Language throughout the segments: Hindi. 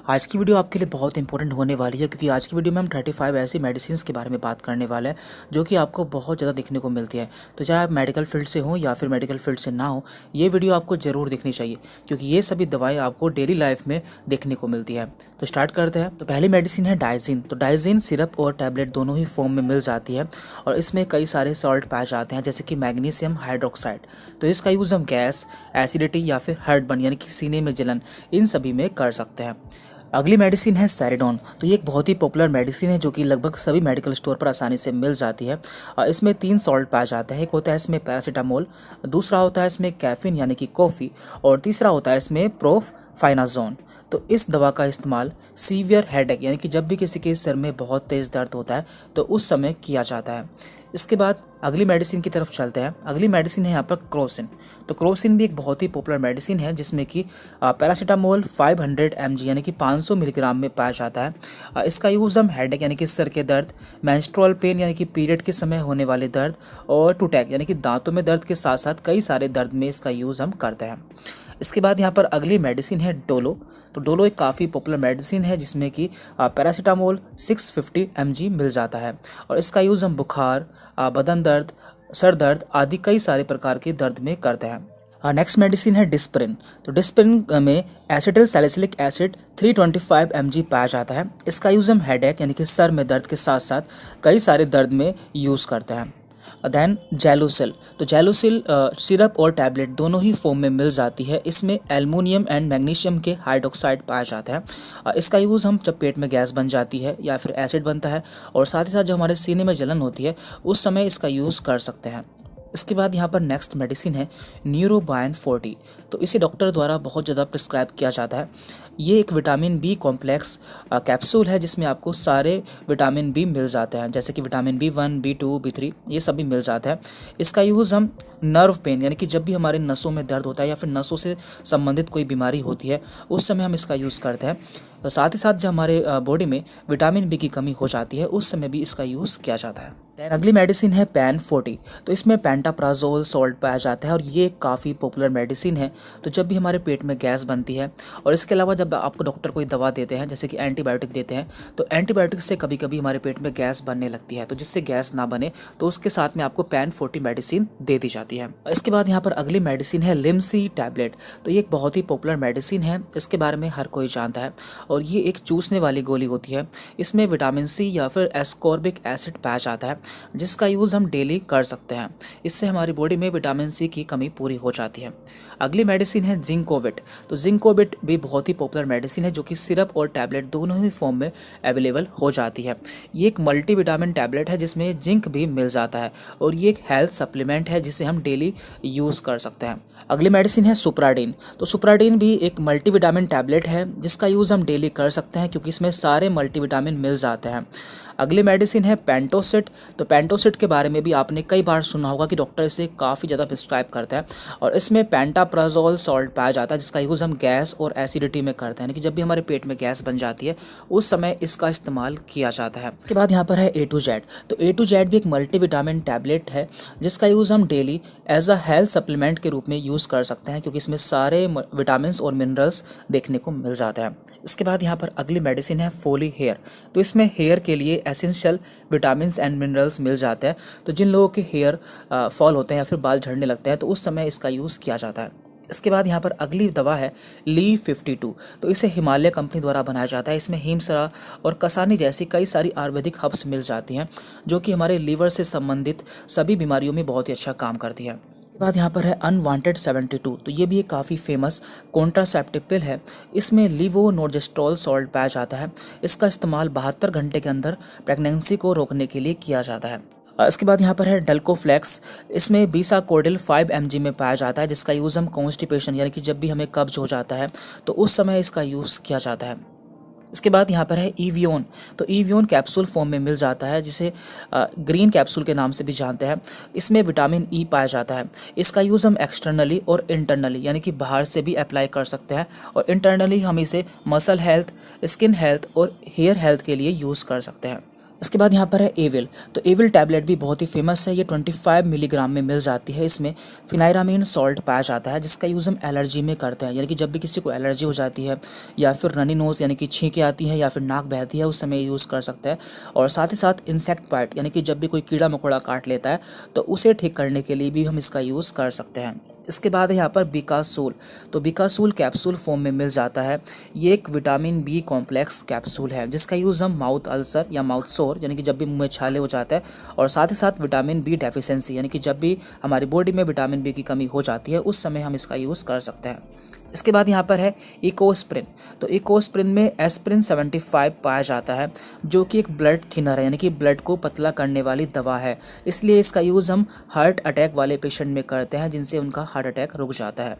आज की वीडियो आपके लिए बहुत इंपॉर्टेंट होने वाली है क्योंकि आज की वीडियो में हम 35 ऐसी मेडिसिन्स के बारे में बात करने वाले हैं जो कि आपको बहुत ज़्यादा देखने को मिलती है। तो चाहे आप मेडिकल फील्ड से हो या फिर मेडिकल फील्ड से ना हो, ये वीडियो आपको ज़रूर देखनी चाहिए क्योंकि ये सभी दवाएँ आपको डेली लाइफ में देखने को मिलती है। तो स्टार्ट करते हैं। तो पहली मेडिसिन है डाइजिन। तो डाइजिन सिरप और टैबलेट दोनों ही फॉर्म में मिल जाती है और इसमें कई सारे सॉल्ट पाए जाते हैं जैसे कि मैग्नीशियम हाइड्रोक्साइड। तो इसका यूज़ हम गैस, एसिडिटी या फिर हार्टबर्न यानी कि सीने में जलन, इन सभी में कर सकते हैं। अगली मेडिसिन है सेरेडोन। तो ये एक बहुत ही पॉपुलर मेडिसिन है जो कि लगभग सभी मेडिकल स्टोर पर आसानी से मिल जाती है। इसमें 3 सॉल्ट पाए जाते हैं। एक होता है इसमें पैरासीटामोल, दूसरा होता है इसमें कैफीन यानी कि कॉफ़ी, और तीसरा होता है इसमें प्रोफाइनाजोन। तो इस दवा का इस्तेमाल सीवियर हेडेक यानी कि जब भी किसी के सिर में बहुत तेज़ दर्द होता है तो उस समय किया जाता है। इसके बाद अगली मेडिसिन की तरफ चलते हैं। अगली मेडिसिन है यहाँ पर क्रोसिन। तो क्रोसिन भी एक बहुत ही पॉपुलर मेडिसिन है जिसमें कि पैरासीटामोल 500 mg यानी कि 500 मिलीग्राम में पाया जाता है। इसका यूज़ हम हेडेक यानी कि सर के दर्द, मेंस्ट्रुअल पेन यानी कि पीरियड के समय होने वाले दर्द, और टूटैक यानी कि दांतों में दर्द के साथ साथ कई सारे दर्द में इसका यूज़ हम करते हैं। इसके बाद यहाँ पर अगली मेडिसिन है डोलो। तो डोलो एक काफ़ी पॉपुलर मेडिसिन है जिसमें कि पैरासीटामोल 650 mg मिल जाता है और इसका यूज़ हम बुखार, बदन दर्द, सर दर्द आदि कई सारे प्रकार के दर्द में करते हैं। नेक्स्ट मेडिसिन है डिस्प्रिन। तो डिस्प्रिन में एसिटिल सैलिसिलिक एसिड 325 mg पाया जाता है। इसका यूज़ हम हेडेक यानी कि सर में दर्द के साथ साथ कई सारे दर्द में यूज़ करते हैं। देन जेलुसिल। तो जेलुसिल सिरप और टैबलेट दोनों ही फॉर्म में मिल जाती है। इसमें एल्युमिनियम एंड मैग्नीशियम के हाइड्रोक्साइड पाया जाता है। इसका यूज़ हम जब पेट में गैस बन जाती है या फिर एसिड बनता है और साथ ही साथ जब हमारे सीने में जलन होती है उस समय इसका यूज़ कर सकते हैं। इसके बाद यहाँ पर नेक्स्ट मेडिसिन है न्यूरोबायन 40। तो इसे डॉक्टर द्वारा बहुत ज़्यादा प्रिस्क्राइब किया जाता है। ये एक विटामिन बी कॉम्प्लेक्स कैप्सूल है जिसमें आपको सारे विटामिन बी मिल जाते हैं जैसे कि विटामिन B1, B2, B3 ये सभी मिल जाता है। इसका यूज़ हम नर्व पेन यानी कि जब भी हमारे नसों में दर्द होता है या फिर नसों से संबंधित कोई बीमारी होती है उस समय हम इसका यूज़ करते हैं। साथ ही साथ जब हमारे बॉडी में विटामिन बी की कमी हो जाती है उस समय भी इसका यूज़ किया जाता है। दैन अगली मेडिसिन है पैन 40। तो इसमें पेंटाप्राजोल सॉल्ट पाया जाता है और ये काफ़ी पॉपुलर मेडिसिन है। तो जब भी हमारे पेट में गैस बनती है और इसके अलावा जब आपको डॉक्टर कोई दवा देते हैं जैसे कि एंटीबायोटिक देते हैं तो एंटीबायोटिक से कभी कभी हमारे पेट में गैस बनने लगती है, तो जिससे गैस ना बने तो उसके साथ में आपको पैन 40 मेडिसिन दे दी जाती है। इसके बाद यहाँ पर अगली मेडिसिन है लिमसी टैबलेट। तो ये एक बहुत ही पॉपुलर मेडिसिन है, इसके बारे में हर कोई जानता है और ये एक चूसने वाली गोली होती है। इसमें विटामिन सी या फिर एस्कॉर्बिक एसिड पाया जाता है जिसका यूज़ हम डेली कर सकते हैं। इससे हमारी बॉडी में विटामिन सी की कमी पूरी हो जाती है। अगली मेडिसिन है जिंकोविट। तो जिंकोविट भी बहुत ही पॉपुलर मेडिसिन है जो कि सिरप और टैबलेट दोनों ही फॉर्म में अवेलेबल हो जाती है। ये एक मल्टीविटामिन टैबलेट है जिसमें जिंक भी मिल जाता है और ये एक हेल्थ सप्लीमेंट है जिसे हम डेली यूज़ कर सकते हैं। अगली मेडिसिन है सुप्राडीन। तो सुप्राडीन भी एक मल्टीविटामिन टैबलेट है जिसका यूज़ हम डेली कर सकते हैं क्योंकि इसमें सारे मल्टीविटामिन मिल जाते हैं। अगली मेडिसिन है पेंटोसिट। तो पेंटोसिट के बारे में भी आपने कई बार सुना होगा कि डॉक्टर इसे काफ़ी ज़्यादा प्रिस्क्राइब करता है और इसमें पेंटाप्राजोल सॉल्ट पाया जाता है जिसका यूज़ हम गैस और एसिडिटी में करते हैं, यानी कि जब भी हमारे पेट में गैस बन जाती है उस समय इसका इस्तेमाल किया जाता है। इसके बाद यहाँ पर है A to Z। तो A to Z भी एक मल्टीविटामिन टैबलेट है जिसका यूज़ हम daily as a health supplement के रूप में यूज़ कर सकते हैं क्योंकि इसमें सारे विटामिन और मिनरल्स देखने को मिल जाते हैं। इसके बाद यहाँ पर अगली मेडिसिन है फोली हेयर। तो इसमें हेयर के लिए एसेंशियल विटामिन्स एंड मिनरल्स मिल जाते हैं। तो जिन लोगों के हेयर फॉल होते हैं या फिर बाल झड़ने लगते हैं तो उस समय इसका यूज़ किया जाता है। इसके बाद यहाँ पर अगली दवा है ली 52। तो इसे हिमालय कंपनी द्वारा बनाया जाता है। इसमें हिमसरा और कसानी जैसी कई सारी आयुर्वेदिक हर्ब्स मिल जाती हैं जो कि हमारे लीवर से संबंधित सभी बीमारियों में बहुत ही अच्छा काम करती है। बाद यहाँ पर है अनवांटेड 72। तो ये भी एक काफ़ी फेमस कॉन्ट्रासेप्टिव पिल है। इसमें लिवोनोर्जेस्ट्रोल सॉल्ट पाया जाता है। इसका इस्तेमाल 72 घंटे के अंदर प्रेगनेंसी को रोकने के लिए किया जाता है। इसके बाद यहाँ पर है डल्कोफ्लेक्स। इसमें बीसाकोडिल 5 mg में पाया जाता है जिसका यूज़ हम कॉन्स्टिपेशन यानी कि जब भी हमें कब्ज हो जाता है तो उस समय इसका यूज़ किया जाता है। इसके बाद यहाँ पर है ईवियोन। तो ईवियोन कैप्सूल फॉर्म में मिल जाता है जिसे ग्रीन कैप्सूल के नाम से भी जानते हैं। इसमें विटामिन ई पाया जाता है। इसका यूज़ हम एक्सटर्नली और इंटरनली यानी कि बाहर से भी अप्लाई कर सकते हैं और इंटरनली हम इसे मसल हेल्थ, स्किन हेल्थ और हेयर हेल्थ के लिए यूज़ कर सकते हैं। इसके बाद यहाँ पर है एविल। तो एविल टैबलेट भी बहुत ही फेमस है, ये 25 मिलीग्राम में मिल जाती है। इसमें फिनाइरामीन सॉल्ट पाया जाता है जिसका यूज़ हम एलर्जी में करते हैं, यानी कि जब भी किसी को एलर्जी हो जाती है या फिर रनी नोज़ यानी कि छींकें आती हैं या फिर नाक बहती है, उस समय यूज़ कर सकते हैं। और साथ ही साथ इंसेक्ट बाइट यानी कि जब भी कोई कीड़ा मकोड़ा काट लेता है तो उसे ठीक करने के लिए भी हम इसका यूज़ कर सकते हैं। इसके बाद है यहाँ पर बिकासूल। तो बिकासूल कैप्सूल फॉर्म में मिल जाता है। ये एक विटामिन बी कॉम्प्लेक्स कैप्सूल है जिसका यूज़ हम माउथ अल्सर या माउथ सोर यानी कि जब भी मुंह में छाले हो जाता है, और साथ ही साथ विटामिन बी डेफिशिएंसी यानी कि जब भी हमारी बॉडी में विटामिन बी की कमी हो जाती है उस समय हम इसका यूज़ कर सकते हैं। इसके बाद यहाँ पर है इकोस्प्रिन। तो इकोस्प्रिन में एस्प्रिन 75 पाया जाता है जो कि एक ब्लड थिनर है, यानी कि ब्लड को पतला करने वाली दवा है। इसलिए इसका यूज़ हम हार्ट अटैक वाले पेशेंट में करते हैं जिनसे उनका हार्ट अटैक रुक जाता है।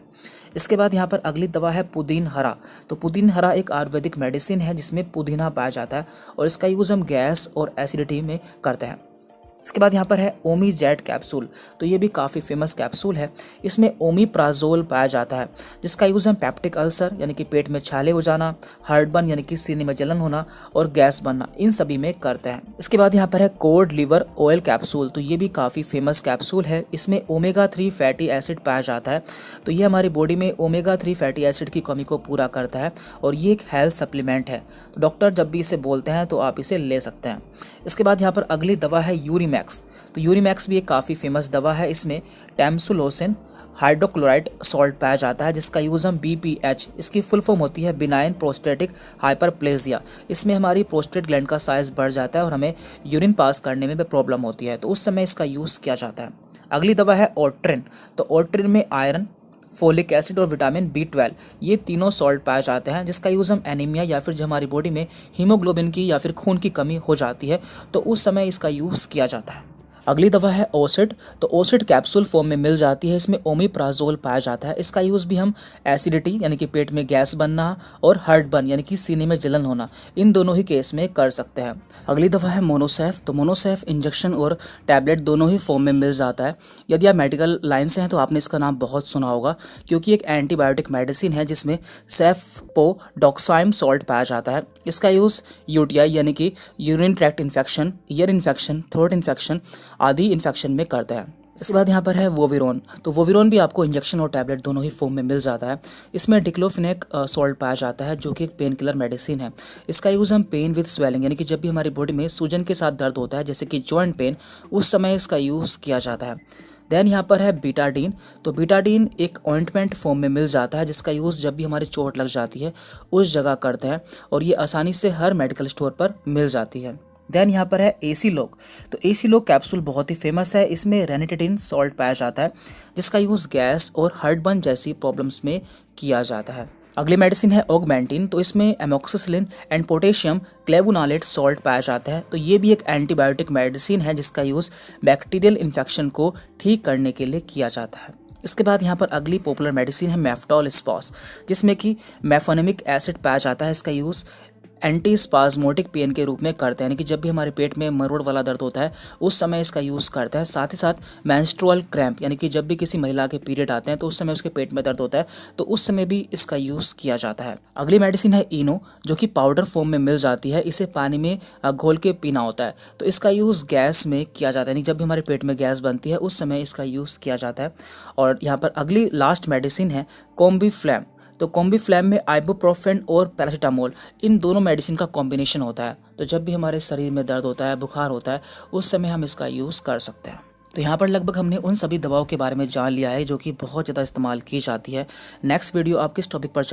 इसके बाद यहाँ पर अगली दवा है पुदीन हरा। तो पुदीन हरा एक आयुर्वेदिक मेडिसिन है जिसमें पुदीना पाया जाता है और इसका यूज़ हम गैस और एसिडिटी में करते हैं। इसके बाद यहाँ पर है ओमीजेड कैप्सूल। तो ये भी काफ़ी फेमस कैप्सूल है। इसमें ओमीप्राजोल पाया जाता है जिसका यूज़ हम पैप्टिक अल्सर यानी कि पेट में छाले हो जाना, हार्टबर्न यानी कि सीने में जलन होना और गैस बनना, इन सभी में करते हैं। इसके बाद यहाँ पर है कोड लिवर ऑयल कैप्सूल। तो ये भी काफ़ी फेमस कैप्सूल है। इसमें ओमेगा 3 फैटी एसिड पाया जाता है। तो ये हमारी बॉडी में ओमेगा 3 फैटी एसिड की कमी को पूरा करता है और ये एक हेल्थ सप्लीमेंट है। तो डॉक्टर जब भी इसे बोलते हैं तो आप इसे ले सकते हैं। इसके बाद यहाँ पर अगली दवा है यूरीमैक्स। तो यूरीमैक्स भी एक काफ़ी फेमस दवा है। इसमें टैमसुलोसिन हाइड्रोक्लोराइड सॉल्ट पाया जाता है जिसका यूज़ हम BPH, इसकी फुल फॉर्म होती है बिनाइन प्रोस्टेटिक हाइपरप्लेजिया। इसमें हमारी प्रोस्टेट ग्लैंड का साइज़ बढ़ जाता है और हमें यूरिन पास करने में भी प्रॉब्लम होती है, तो उस समय इसका यूज़ किया जाता है। अगली दवा है ओट्रिन। तो ओट्रिन में आयरन, फोलिक एसिड और विटामिन B12 ये तीनों सॉल्ट पाए जाते हैं जिसका यूज़ हम एनीमिया या फिर जो हमारी बॉडी में हीमोग्लोबिन की या फिर खून की कमी हो जाती है तो उस समय इसका यूज़ किया जाता है। अगली दवा है ओसिड। तो ओसिड कैप्सूल फॉर्म में मिल जाती है। इसमें ओमिप्राजोल पाया जाता है। इसका यूज़ भी हम एसिडिटी यानी कि पेट में गैस बनना और हार्टबर्न यानी कि सीने में जलन होना, इन दोनों ही केस में कर सकते हैं। अगली दवा है मोनोसेफ। तो मोनोसेफ इंजेक्शन और टैबलेट दोनों ही फॉर्म में मिल जाता है। यदि आप मेडिकल लाइन से हैं तो आपने इसका नाम बहुत सुना होगा क्योंकि एक एंटीबायोटिक मेडिसिन है जिसमें सेफपोडॉक्साइम सॉल्ट पाया जाता है। इसका यूज़ UTI यानी कि urine tract infection, ear infection, throat infection आदि इन्फेक्शन में करता है। इसके बाद यहाँ पर है वोविरोन। तो वोविरोन भी आपको इंजेक्शन और टैबलेट दोनों ही फॉर्म में मिल जाता है। इसमें डिक्लोफिनेक सॉल्ट पाया जाता है जो कि एक पेन किलर मेडिसिन है। इसका यूज़ हम पेन विद स्वेलिंग यानी कि जब भी हमारी बॉडी में सूजन के साथ दर्द होता है जैसे कि जॉइंट पेन, उस समय इसका यूज़ किया जाता है। देन यहाँ पर है बीटाडीन। तो बीटाडीन एक ऑइंटमेंट फॉर्म में मिल जाता है जिसका यूज़ जब भी हमारी चोट लग जाती है उस जगह करते हैं और ये आसानी से हर मेडिकल स्टोर पर मिल जाती है। देन यहाँ पर है एसीलोक। तो एसीलोक कैप्सूल बहुत ही फेमस है। इसमें रेनिटिडिन सॉल्ट पाया जाता है जिसका यूज़ गैस और हार्टबर्न जैसी प्रॉब्लम्स में किया जाता है। अगली मेडिसिन है ऑगमेंटिन। तो इसमें एमोक्सिसिलिन एंड पोटेशियम क्लेवुनालेट सॉल्ट पाया जाता है। तो ये भी एक एंटीबायोटिक मेडिसिन है जिसका यूज़ बैक्टीरियल इन्फेक्शन को ठीक करने के लिए किया जाता है। इसके बाद यहाँ पर अगली पॉपुलर मेडिसिन है मेफ्टॉल स्पॉस जिसमें कि मेफोनेमिक एसिड पाया जाता है। इसका यूज़ एंटी स्पाज्मोटिक पेन के रूप में करते हैं, यानी कि जब भी हमारे पेट में मरोड़ वाला दर्द होता है उस समय इसका यूज़ करता है। साथ ही साथ मेंस्ट्रुअल क्रैम्प यानी कि जब भी किसी महिला के पीरियड आते हैं तो उस समय उसके पेट में दर्द होता है तो उस समय भी इसका यूज़ किया जाता है। अगली मेडिसिन है इनो जो कि पाउडर फॉर्म में मिल जाती है। इसे पानी में घोल के पीना होता है। तो इसका यूज़ गैस में किया जाता है, यानी जब भी हमारे पेट में गैस बनती है उस समय इसका यूज़ किया जाता है। और यहाँ पर अगली लास्ट मेडिसिन है कॉम्बीफ्लैम। तो कॉम्बीफ्लैम में आइबुप्रोफेन और पैरासीटामोल इन दोनों मेडिसिन का कॉम्बिनेशन होता है। तो जब भी हमारे शरीर में दर्द होता है, बुखार होता है, उस समय हम इसका यूज़ कर सकते हैं। तो यहाँ पर लगभग हमने उन सभी दवाओं के बारे में जान लिया है जो कि बहुत ज़्यादा इस्तेमाल की जाती है। नेक्स्ट वीडियो आप किस टॉपिक पर